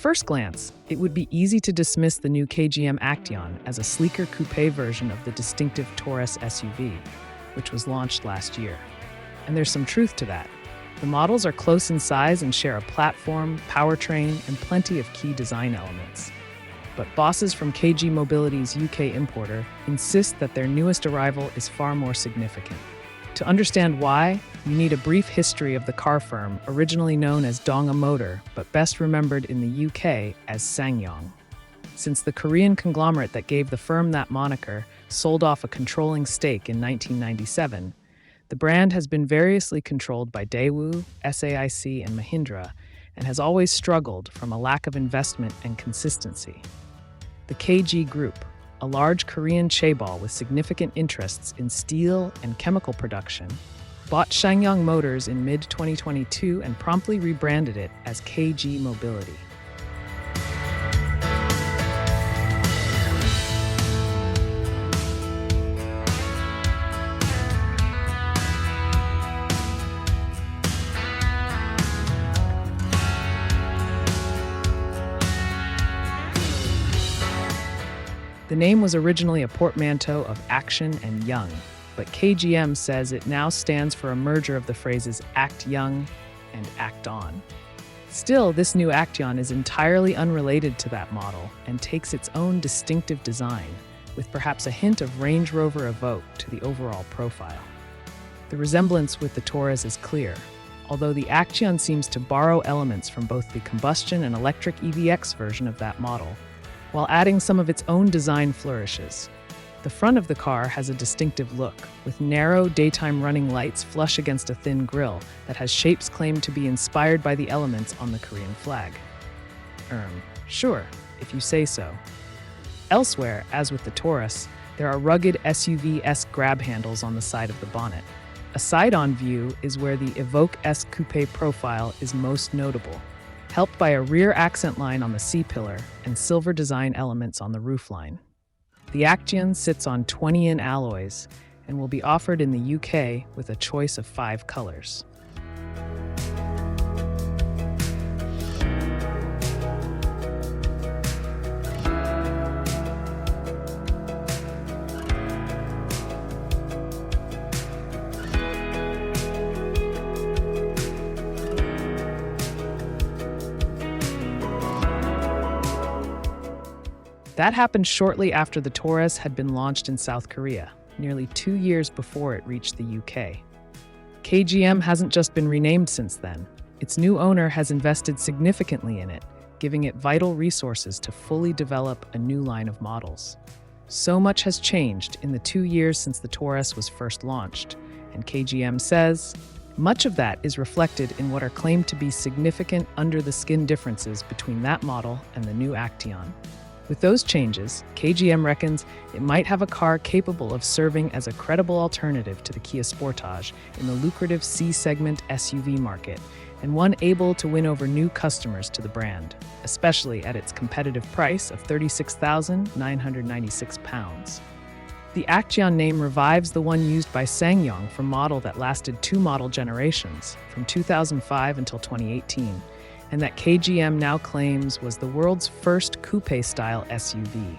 first glance, it would be easy to dismiss the new KGM Action as a sleeker coupe version of the distinctive Taurus SUV, which was launched last year. And there's some truth to that. The models are close in size and share a platform, powertrain, and plenty of key design elements. But bosses from KG Mobility's UK importer insist that their newest arrival is far more significant. To understand why, you need a brief history of the car firm, originally known as Dongha Motor, but best remembered in the UK as SsangYong. Since the Korean conglomerate that gave the firm that moniker sold off a controlling stake in 1997, the brand has been variously controlled by Daewoo, SAIC, and Mahindra, and has always struggled from a lack of investment and consistency. The KG Group, a large Korean chaebol with significant interests in steel and chemical production, bought SsangYong Motors in mid-2022 and promptly rebranded it as KG Mobility. The name was originally a portmanteau of action and young, but KGM says it now stands for a merger of the phrases act young and act on. Still, this new Action is entirely unrelated to that model and takes its own distinctive design, with perhaps a hint of Range Rover Evoque to the overall profile. The resemblance with the Taurus is clear, although the Action seems to borrow elements from both the combustion and electric EVX version of that model, while adding some of its own design flourishes. The front of the car has a distinctive look, with narrow, daytime running lights flush against a thin grille that has shapes claimed to be inspired by the elements on the Korean flag. Sure, if you say so. Elsewhere, as with the Taurus, there are rugged SUV-esque grab handles on the side of the bonnet. A side-on view is where the Evoque-esque coupe profile is most notable, helped by a rear accent line on the C-pillar and silver design elements on the roofline. The Action sits on 20-in alloys and will be offered in the UK with a choice of 5 colors. That happened shortly after the Taurus had been launched in South Korea, nearly 2 years before it reached the UK. KGM hasn't just been renamed since then. Its new owner has invested significantly in it, giving it vital resources to fully develop a new line of models. So much has changed in the 2 years since the Taurus was first launched, and KGM says, much of that is reflected in what are claimed to be significant under-the-skin differences between that model and the new Action. With those changes, KGM reckons it might have a car capable of serving as a credible alternative to the Kia Sportage in the lucrative C-segment SUV market, and one able to win over new customers to the brand, especially at its competitive price of £36,996. The Action name revives the one used by SsangYong for model that lasted 2 model generations, from 2005 until 2018, and that KGM now claims was the world's first coupe-style SUV.